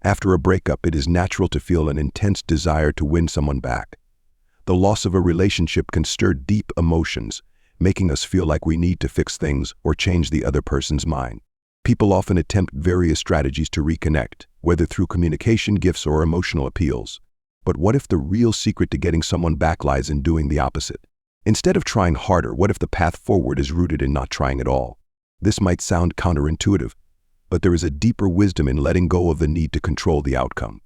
After a breakup, it is natural to feel an intense desire to win someone back. The loss of a relationship can stir deep emotions, making us feel like we need to fix things or change the other person's mind. People often attempt various strategies to reconnect, whether through communication, gifts, or emotional appeals. But what if the real secret to getting someone back lies in doing the opposite? Instead of trying harder, what if the path forward is rooted in not trying at all? This might sound counterintuitive, but there is a deeper wisdom in letting go of the need to control the outcome.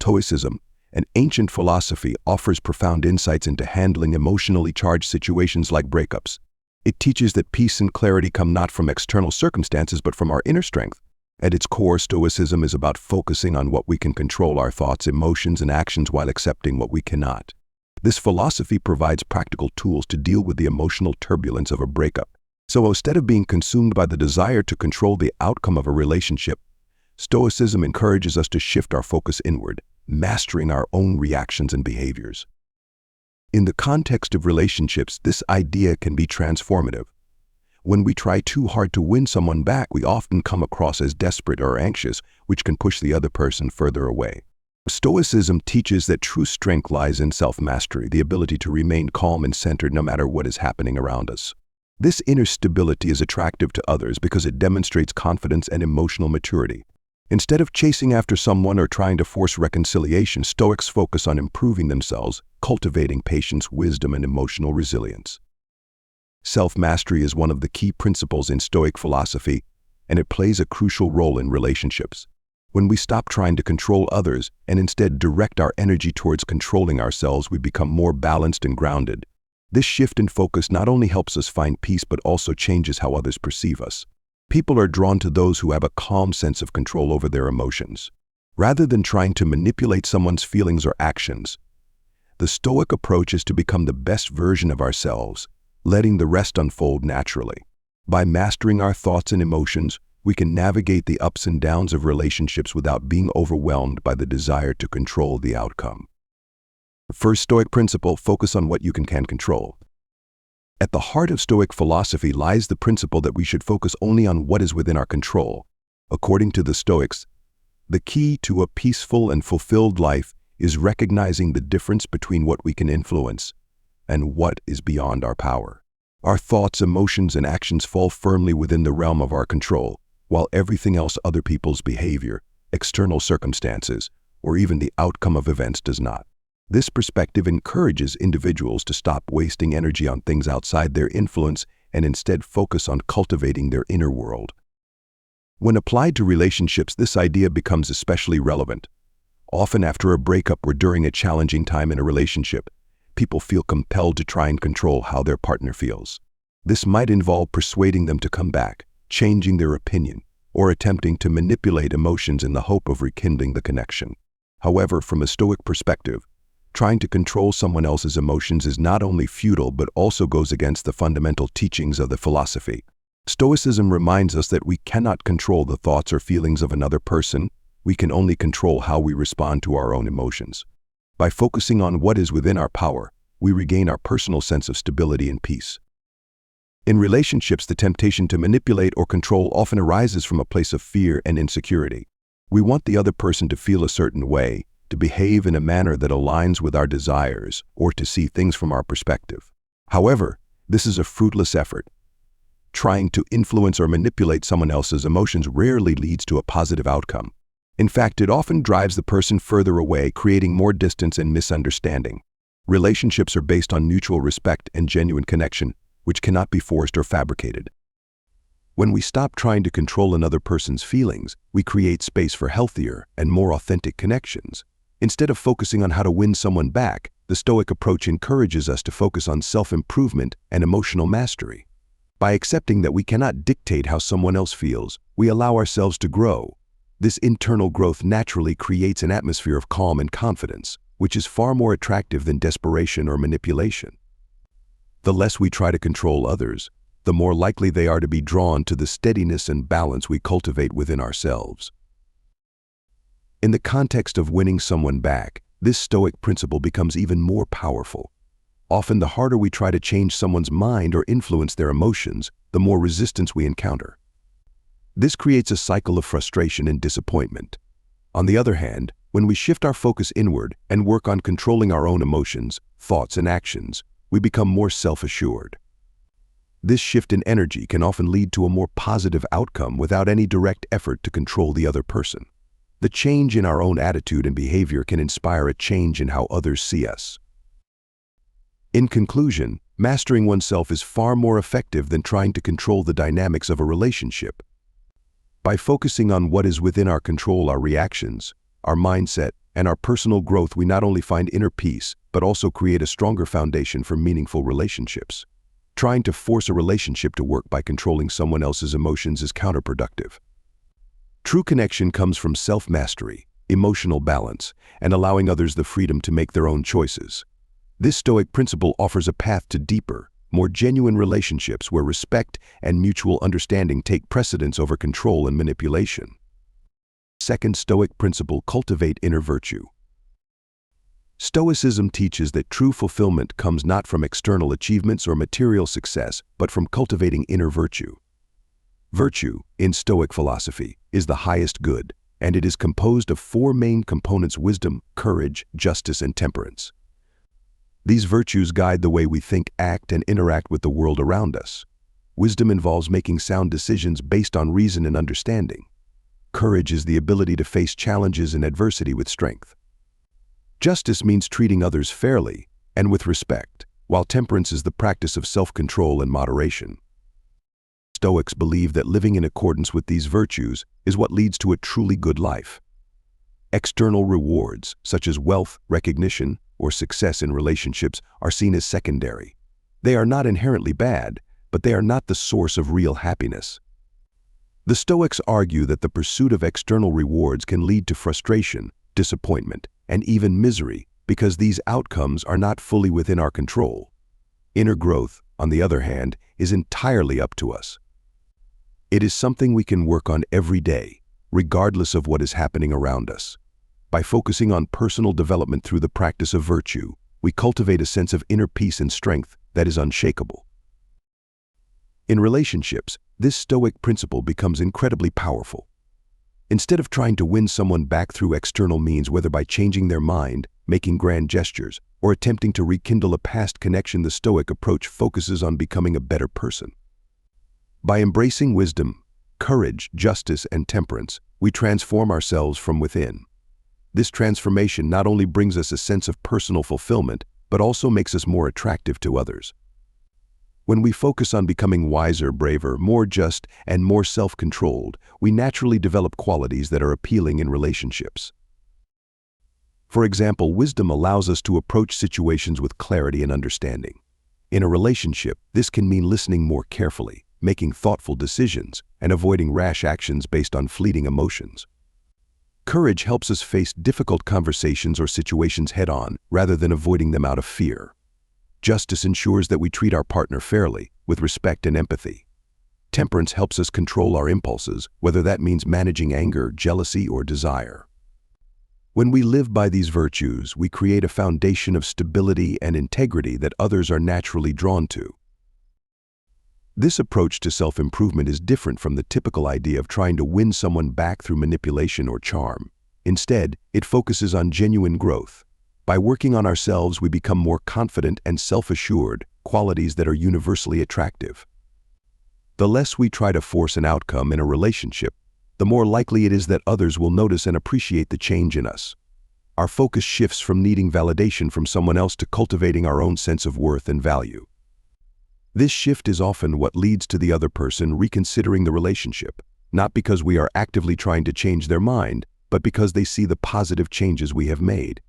Stoicism, an ancient philosophy, offers profound insights into handling emotionally charged situations like breakups. It teaches that peace and clarity come not from external circumstances but from our inner strength. At its core, Stoicism is about focusing on what we can control, our thoughts, emotions, and actions, while accepting what we cannot. This philosophy provides practical tools to deal with the emotional turbulence of a breakup. So instead of being consumed by the desire to control the outcome of a relationship, Stoicism encourages us to shift our focus inward, mastering our own reactions and behaviors. In the context of relationships, this idea can be transformative. When we try too hard to win someone back, we often come across as desperate or anxious, which can push the other person further away. Stoicism teaches that true strength lies in self-mastery, the ability to remain calm and centered no matter what is happening around us. This inner stability is attractive to others because it demonstrates confidence and emotional maturity. Instead of chasing after someone or trying to force reconciliation, Stoics focus on improving themselves, cultivating patience, wisdom, and emotional resilience. Self-mastery is one of the key principles in Stoic philosophy, and it plays a crucial role in relationships. When we stop trying to control others and instead direct our energy towards controlling ourselves, we become more balanced and grounded. This shift in focus not only helps us find peace but also changes how others perceive us. People are drawn to those who have a calm sense of control over their emotions. Rather than trying to manipulate someone's feelings or actions, the Stoic approach is to become the best version of ourselves, letting the rest unfold naturally. By mastering our thoughts and emotions, we can navigate the ups and downs of relationships without being overwhelmed by the desire to control the outcome. First Stoic principle: focus on what you can control. At the heart of Stoic philosophy lies the principle that we should focus only on what is within our control. According to the Stoics, the key to a peaceful and fulfilled life is recognizing the difference between what we can influence and what is beyond our power. Our thoughts, emotions, and actions fall firmly within the realm of our control, while everything else, other people's behavior, external circumstances, or even the outcome of events, does not. This perspective encourages individuals to stop wasting energy on things outside their influence and instead focus on cultivating their inner world. When applied to relationships, this idea becomes especially relevant. Often after a breakup or during a challenging time in a relationship, people feel compelled to try and control how their partner feels. This might involve persuading them to come back, changing their opinion, or attempting to manipulate emotions in the hope of rekindling the connection. However, from a Stoic perspective, trying to control someone else's emotions is not only futile but also goes against the fundamental teachings of the philosophy. Stoicism reminds us that we cannot control the thoughts or feelings of another person. We can only control how we respond to our own emotions. By focusing on what is within our power, we regain our personal sense of stability and peace. In relationships, the temptation to manipulate or control often arises from a place of fear and insecurity. We want the other person to feel a certain way, to behave in a manner that aligns with our desires, or to see things from our perspective. However, this is a fruitless effort. Trying to influence or manipulate someone else's emotions rarely leads to a positive outcome. In fact, it often drives the person further away, creating more distance and misunderstanding. Relationships are based on mutual respect and genuine connection, which cannot be forced or fabricated. When we stop trying to control another person's feelings, we create space for healthier and more authentic connections. Instead of focusing on how to win someone back, the Stoic approach encourages us to focus on self-improvement and emotional mastery. By accepting that we cannot dictate how someone else feels, we allow ourselves to grow. This internal growth naturally creates an atmosphere of calm and confidence, which is far more attractive than desperation or manipulation. The less we try to control others, the more likely they are to be drawn to the steadiness and balance we cultivate within ourselves. In the context of winning someone back, this Stoic principle becomes even more powerful. Often, the harder we try to change someone's mind or influence their emotions, the more resistance we encounter. This creates a cycle of frustration and disappointment. On the other hand, when we shift our focus inward and work on controlling our own emotions, thoughts, and actions, we become more self-assured. This shift in energy can often lead to a more positive outcome without any direct effort to control the other person. The change in our own attitude and behavior can inspire a change in how others see us. In conclusion, mastering oneself is far more effective than trying to control the dynamics of a relationship. By focusing on what is within our control, our reactions, our mindset, and our personal growth, we not only find inner peace, but also create a stronger foundation for meaningful relationships. Trying to force a relationship to work by controlling someone else's emotions is counterproductive. True connection comes from self-mastery, emotional balance, and allowing others the freedom to make their own choices. This Stoic principle offers a path to deeper, more genuine relationships where respect and mutual understanding take precedence over control and manipulation. Second Stoic principle: cultivate inner virtue. Stoicism teaches that true fulfillment comes not from external achievements or material success, but from cultivating inner virtue. Virtue, in Stoic philosophy, is the highest good, and it is composed of four main components: wisdom, courage, justice, and temperance. These virtues guide the way we think, act, and interact with the world around us. Wisdom involves making sound decisions based on reason and understanding. Courage is the ability to face challenges and adversity with strength. Justice means treating others fairly and with respect, while temperance is the practice of self-control and moderation. Stoics believe that living in accordance with these virtues is what leads to a truly good life. External rewards, such as wealth, recognition, or success in relationships, are seen as secondary. They are not inherently bad, but they are not the source of real happiness. The Stoics argue that the pursuit of external rewards can lead to frustration, disappointment, and even misery because these outcomes are not fully within our control. Inner growth, on the other hand, is entirely up to us. It is something we can work on every day, regardless of what is happening around us. By focusing on personal development through the practice of virtue, we cultivate a sense of inner peace and strength that is unshakable. In relationships, this Stoic principle becomes incredibly powerful. Instead of trying to win someone back through external means, whether by changing their mind, making grand gestures, or attempting to rekindle a past connection, the Stoic approach focuses on becoming a better person. By embracing wisdom, courage, justice, and temperance, we transform ourselves from within. This transformation not only brings us a sense of personal fulfillment, but also makes us more attractive to others. When we focus on becoming wiser, braver, more just, and more self-controlled, we naturally develop qualities that are appealing in relationships. For example, wisdom allows us to approach situations with clarity and understanding. In a relationship, this can mean listening more carefully, making thoughtful decisions, and avoiding rash actions based on fleeting emotions. Courage helps us face difficult conversations or situations head-on, rather than avoiding them out of fear. Justice ensures that we treat our partner fairly, with respect and empathy. Temperance helps us control our impulses, whether that means managing anger, jealousy, or desire. When we live by these virtues, we create a foundation of stability and integrity that others are naturally drawn to. This approach to self-improvement is different from the typical idea of trying to win someone back through manipulation or charm. Instead, it focuses on genuine growth. By working on ourselves, we become more confident and self-assured, qualities that are universally attractive. The less we try to force an outcome in a relationship, the more likely it is that others will notice and appreciate the change in us. Our focus shifts from needing validation from someone else to cultivating our own sense of worth and value. This shift is often what leads to the other person reconsidering the relationship, not because we are actively trying to change their mind, but because they see the positive changes we have made.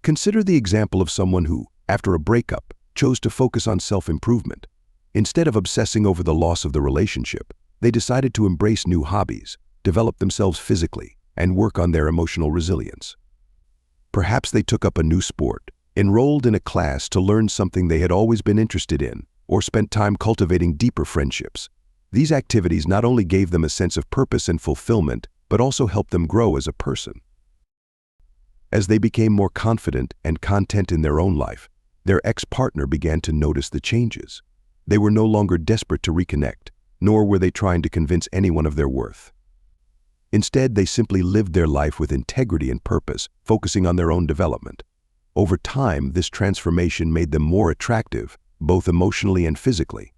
Consider the example of someone who, after a breakup, chose to focus on self-improvement. Instead of obsessing over the loss of the relationship, they decided to embrace new hobbies, develop themselves physically, and work on their emotional resilience. Perhaps they took up a new sport, enrolled in a class to learn something they had always been interested in, or spent time cultivating deeper friendships. These activities not only gave them a sense of purpose and fulfillment, but also helped them grow as a person. As they became more confident and content in their own life, their ex-partner began to notice the changes. They were no longer desperate to reconnect, nor were they trying to convince anyone of their worth. Instead, they simply lived their life with integrity and purpose, focusing on their own development. Over time, this transformation made them more attractive, both emotionally and physically.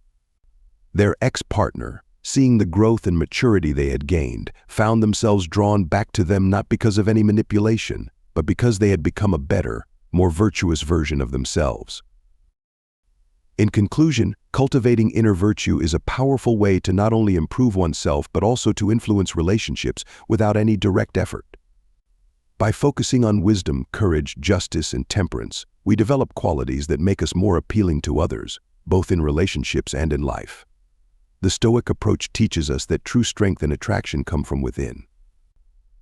Their ex-partner, seeing the growth and maturity they had gained, found themselves drawn back to them not because of any manipulation, but because they had become a better, more virtuous version of themselves. In conclusion, cultivating inner virtue is a powerful way to not only improve oneself but also to influence relationships without any direct effort. By focusing on wisdom, courage, justice, and temperance, we develop qualities that make us more appealing to others, both in relationships and in life. The Stoic approach teaches us that true strength and attraction come from within.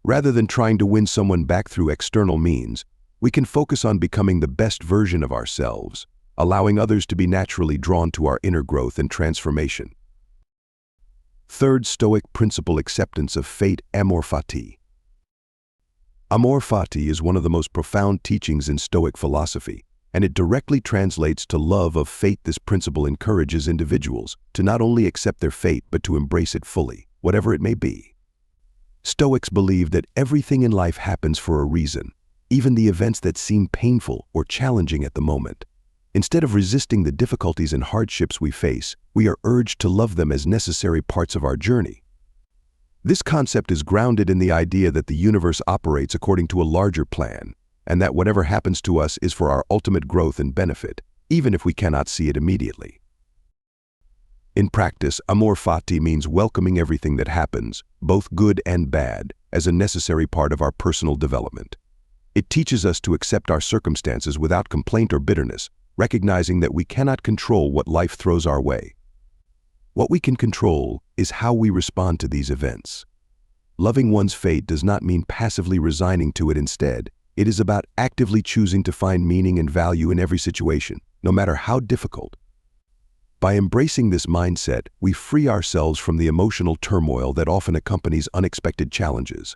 Rather than trying to win someone back through external means, we can focus on becoming the best version of ourselves, allowing others to be naturally drawn to our inner growth and transformation. Third Stoic principle: acceptance of fate, amor fati. Amor fati is one of the most profound teachings in Stoic philosophy, and it directly translates to love of fate. This principle encourages individuals to not only accept their fate but to embrace it fully, whatever it may be. Stoics believe that everything in life happens for a reason, even the events that seem painful or challenging at the moment. Instead of resisting the difficulties and hardships we face, we are urged to love them as necessary parts of our journey. This concept is grounded in the idea that the universe operates according to a larger plan, and that whatever happens to us is for our ultimate growth and benefit, even if we cannot see it immediately. In practice, amor fati means welcoming everything that happens, both good and bad, as a necessary part of our personal development. It teaches us to accept our circumstances without complaint or bitterness, recognizing that we cannot control what life throws our way. What we can control is how we respond to these events. Loving one's fate does not mean passively resigning to it. Instead, it is about actively choosing to find meaning and value in every situation, no matter how difficult. By embracing this mindset, we free ourselves from the emotional turmoil that often accompanies unexpected challenges.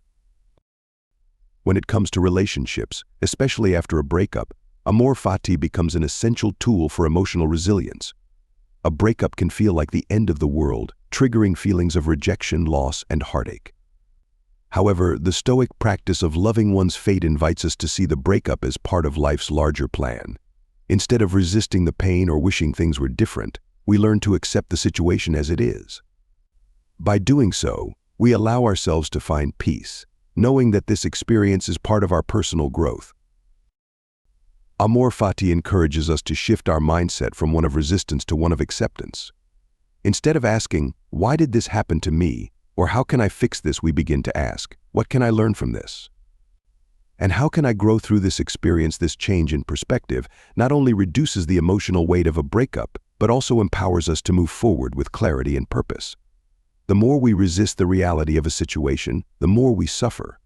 When it comes to relationships, especially after a breakup, amor fati becomes an essential tool for emotional resilience. A breakup can feel like the end of the world, triggering feelings of rejection, loss, and heartache. However, the Stoic practice of loving one's fate invites us to see the breakup as part of life's larger plan. Instead of resisting the pain or wishing things were different, we learn to accept the situation as it is. By doing so, we allow ourselves to find peace, knowing that this experience is part of our personal growth. Amor fati encourages us to shift our mindset from one of resistance to one of acceptance. Instead of asking, "Why did this happen to me?" or "How can I fix this?" we begin to ask, "What can I learn from this? And how can I grow through this experience?" This change in perspective not only reduces the emotional weight of a breakup, but also empowers us to move forward with clarity and purpose. The more we resist the reality of a situation, the more we suffer.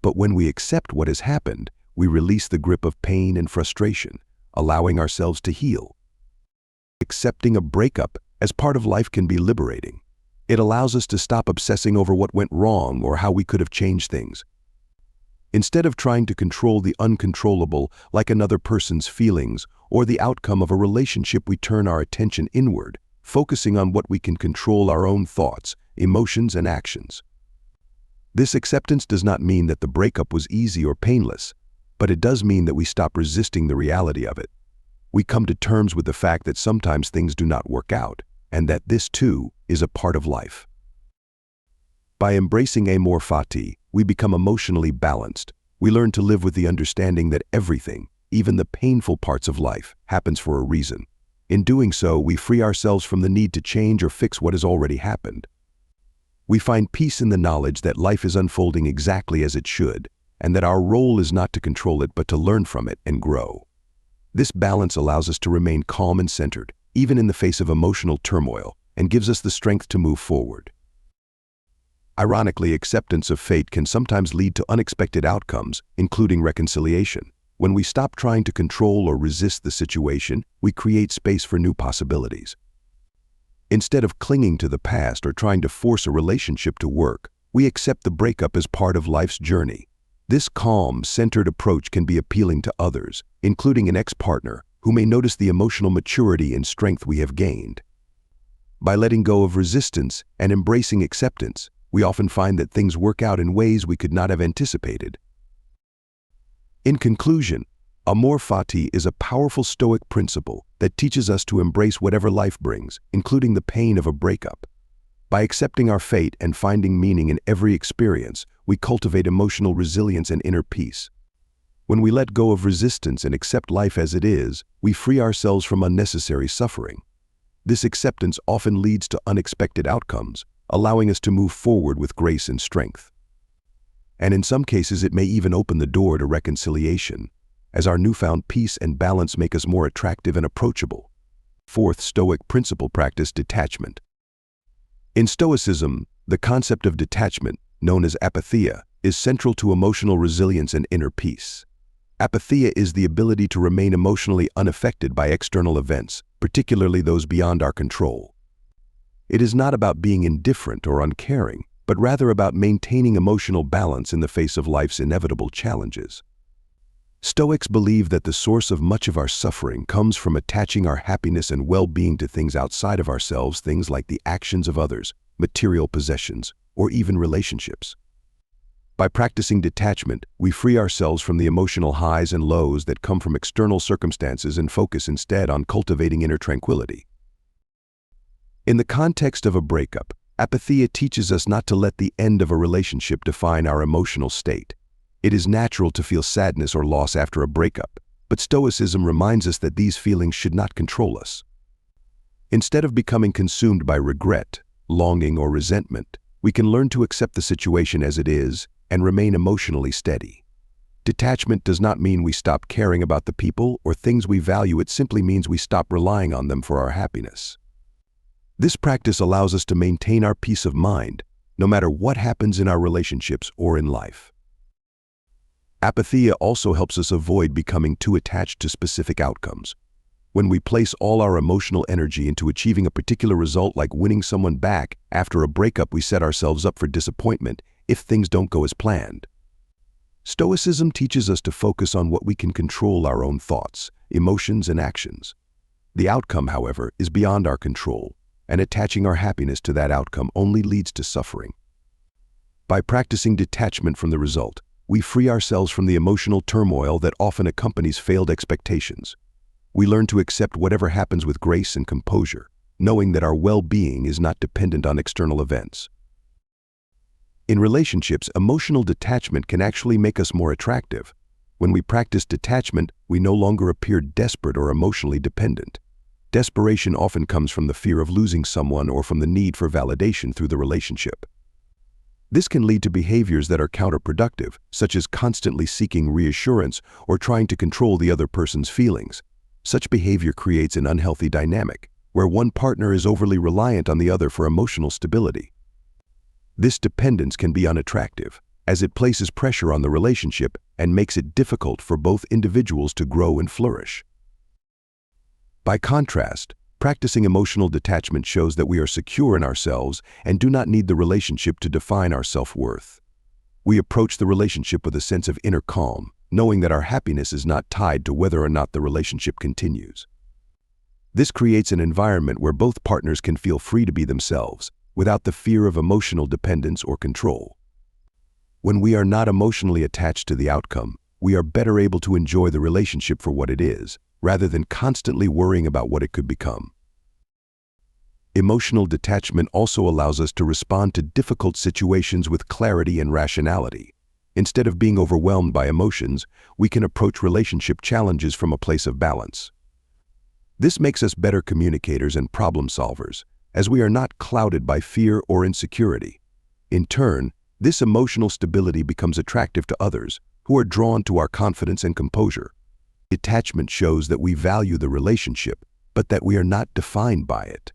But when we accept what has happened, we release the grip of pain and frustration, allowing ourselves to heal. Accepting a breakup as part of life can be liberating. It allows us to stop obsessing over what went wrong or how we could have changed things. Instead of trying to control the uncontrollable, like another person's feelings or the outcome of a relationship, we turn our attention inward, focusing on what we can control: our own thoughts, emotions, and actions. This acceptance does not mean that the breakup was easy or painless, but it does mean that we stop resisting the reality of it. We come to terms with the fact that sometimes things do not work out, and that this, too, is a part of life. By embracing amor fati, we become emotionally balanced. We learn to live with the understanding that everything, even the painful parts of life, happens for a reason. In doing so, we free ourselves from the need to change or fix what has already happened. We find peace in the knowledge that life is unfolding exactly as it should, and that our role is not to control it but to learn from it and grow. This balance allows us to remain calm and centered, even in the face of emotional turmoil, and gives us the strength to move forward. Ironically, acceptance of fate can sometimes lead to unexpected outcomes, including reconciliation. When we stop trying to control or resist the situation, we create space for new possibilities. Instead of clinging to the past or trying to force a relationship to work, we accept the breakup as part of life's journey. This calm, centered approach can be appealing to others, including an ex-partner, who may notice the emotional maturity and strength we have gained. By letting go of resistance and embracing acceptance, we often find that things work out in ways we could not have anticipated. In conclusion, amor fati is a powerful Stoic principle that teaches us to embrace whatever life brings, including the pain of a breakup. By accepting our fate and finding meaning in every experience, we cultivate emotional resilience and inner peace. When we let go of resistance and accept life as it is, we free ourselves from unnecessary suffering. This acceptance often leads to unexpected outcomes, allowing us to move forward with grace and strength. And in some cases, it may even open the door to reconciliation, as our newfound peace and balance make us more attractive and approachable. Fourth Stoic principle: practice detachment. In Stoicism, the concept of detachment, known as apatheia, is central to emotional resilience and inner peace. Apatheia is the ability to remain emotionally unaffected by external events, particularly those beyond our control. It is not about being indifferent or uncaring, but rather about maintaining emotional balance in the face of life's inevitable challenges. Stoics believe that the source of much of our suffering comes from attaching our happiness and well-being to things outside of ourselves, things like the actions of others, material possessions, or even relationships. By practicing detachment, we free ourselves from the emotional highs and lows that come from external circumstances and focus instead on cultivating inner tranquility. In the context of a breakup, apatheia teaches us not to let the end of a relationship define our emotional state. It is natural to feel sadness or loss after a breakup, but Stoicism reminds us that these feelings should not control us. Instead of becoming consumed by regret, longing, or resentment, we can learn to accept the situation as it is and remain emotionally steady. Detachment does not mean we stop caring about the people or things we value. It simply means we stop relying on them for our happiness. This practice allows us to maintain our peace of mind, no matter what happens in our relationships or in life. Apatheia also helps us avoid becoming too attached to specific outcomes. When we place all our emotional energy into achieving a particular result, like winning someone back after a breakup, we set ourselves up for disappointment if things don't go as planned. Stoicism teaches us to focus on what we can control: our own thoughts, emotions, and actions. The outcome, however, is beyond our control, and attaching our happiness to that outcome only leads to suffering. By practicing detachment from the result, we free ourselves from the emotional turmoil that often accompanies failed expectations. We learn to accept whatever happens with grace and composure, knowing that our well-being is not dependent on external events. In relationships, emotional detachment can actually make us more attractive. When we practice detachment, we no longer appear desperate or emotionally dependent. Desperation often comes from the fear of losing someone or from the need for validation through the relationship. This can lead to behaviors that are counterproductive, such as constantly seeking reassurance or trying to control the other person's feelings. Such behavior creates an unhealthy dynamic, where one partner is overly reliant on the other for emotional stability. This dependence can be unattractive, as it places pressure on the relationship and makes it difficult for both individuals to grow and flourish. By contrast, practicing emotional detachment shows that we are secure in ourselves and do not need the relationship to define our self-worth. We approach the relationship with a sense of inner calm, knowing that our happiness is not tied to whether or not the relationship continues. This creates an environment where both partners can feel free to be themselves, without the fear of emotional dependence or control. When we are not emotionally attached to the outcome, we are better able to enjoy the relationship for what it is, rather than constantly worrying about what it could become. Emotional detachment also allows us to respond to difficult situations with clarity and rationality. Instead of being overwhelmed by emotions, we can approach relationship challenges from a place of balance. This makes us better communicators and problem solvers, as we are not clouded by fear or insecurity. In turn, this emotional stability becomes attractive to others, who are drawn to our confidence and composure. Detachment shows that we value the relationship, but that we are not defined by it.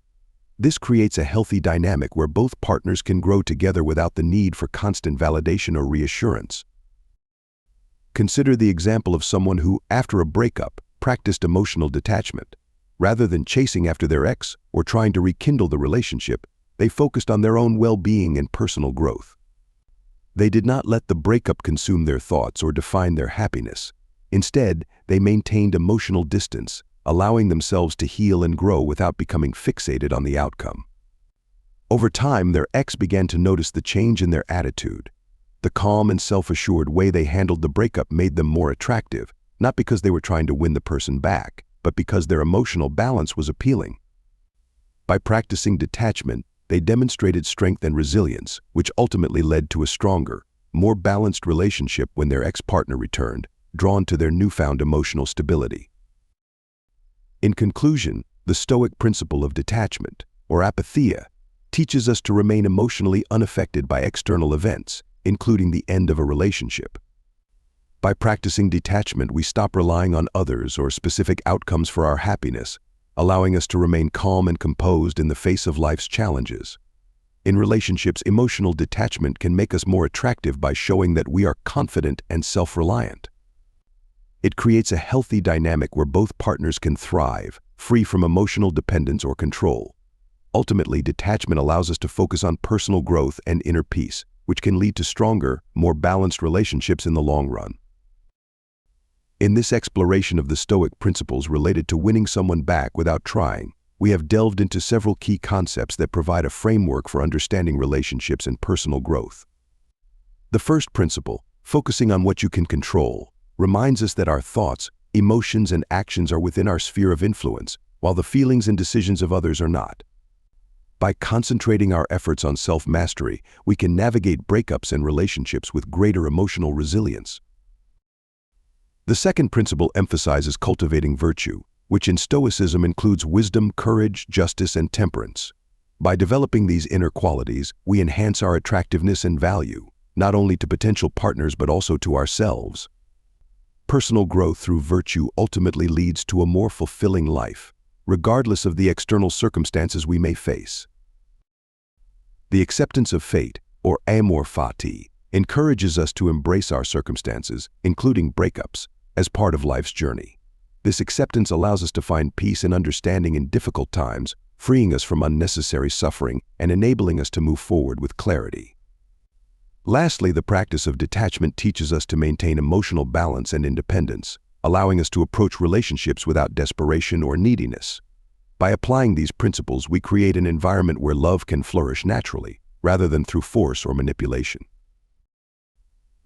This creates a healthy dynamic where both partners can grow together without the need for constant validation or reassurance. Consider the example of someone who, after a breakup, practiced emotional detachment. Rather than chasing after their ex or trying to rekindle the relationship, they focused on their own well-being and personal growth. They did not let the breakup consume their thoughts or define their happiness. Instead, they maintained emotional distance, allowing themselves to heal and grow without becoming fixated on the outcome. Over time, their ex began to notice the change in their attitude. The calm and self-assured way they handled the breakup made them more attractive, not because they were trying to win the person back, but because their emotional balance was appealing. By practicing detachment, they demonstrated strength and resilience, which ultimately led to a stronger, more balanced relationship when their ex-partner returned, drawn to their newfound emotional stability. In conclusion, the Stoic principle of detachment, or apatheia, teaches us to remain emotionally unaffected by external events, including the end of a relationship. By practicing detachment, we stop relying on others or specific outcomes for our happiness, allowing us to remain calm and composed in the face of life's challenges. In relationships, emotional detachment can make us more attractive by showing that we are confident and self-reliant. It creates a healthy dynamic where both partners can thrive, free from emotional dependence or control. Ultimately, detachment allows us to focus on personal growth and inner peace, which can lead to stronger, more balanced relationships in the long run. In this exploration of the Stoic principles related to winning someone back without trying, we have delved into several key concepts that provide a framework for understanding relationships and personal growth. The first principle, focusing on what you can control, reminds us that our thoughts, emotions, and actions are within our sphere of influence, while the feelings and decisions of others are not. By concentrating our efforts on self-mastery, we can navigate breakups and relationships with greater emotional resilience. The second principle emphasizes cultivating virtue, which in Stoicism includes wisdom, courage, justice, and temperance. By developing these inner qualities, we enhance our attractiveness and value, not only to potential partners but also to ourselves. Personal growth through virtue ultimately leads to a more fulfilling life, regardless of the external circumstances we may face. The acceptance of fate, or amor fati, encourages us to embrace our circumstances, including breakups, as part of life's journey. This acceptance allows us to find peace and understanding in difficult times, freeing us from unnecessary suffering and enabling us to move forward with clarity. Lastly, the practice of detachment teaches us to maintain emotional balance and independence, allowing us to approach relationships without desperation or neediness. By applying these principles, we create an environment where love can flourish naturally, rather than through force or manipulation.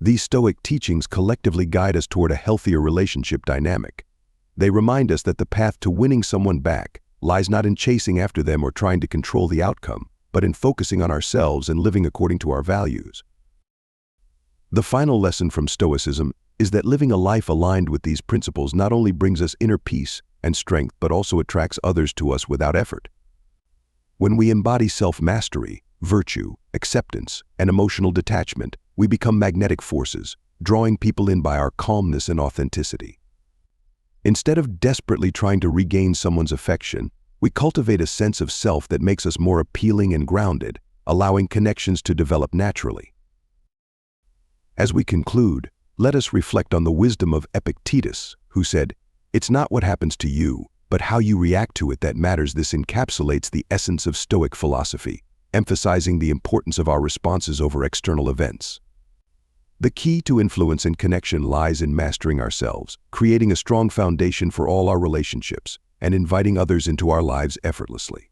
These Stoic teachings collectively guide us toward a healthier relationship dynamic. They remind us that the path to winning someone back lies not in chasing after them or trying to control the outcome, but in focusing on ourselves and living according to our values. The final lesson from Stoicism is that living a life aligned with these principles not only brings us inner peace and strength, but also attracts others to us without effort. When we embody self-mastery, virtue, acceptance, and emotional detachment, we become magnetic forces, drawing people in by our calmness and authenticity. Instead of desperately trying to regain someone's affection, we cultivate a sense of self that makes us more appealing and grounded, allowing connections to develop naturally. As we conclude, let us reflect on the wisdom of Epictetus, who said, "It's not what happens to you, but how you react to it that matters." This encapsulates the essence of Stoic philosophy, emphasizing the importance of our responses over external events. The key to influence and connection lies in mastering ourselves, creating a strong foundation for all our relationships, and inviting others into our lives effortlessly.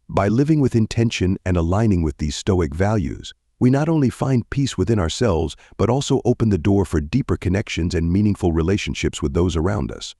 By living with intention and aligning with these Stoic values, we not only find peace within ourselves, but also open the door for deeper connections and meaningful relationships with those around us.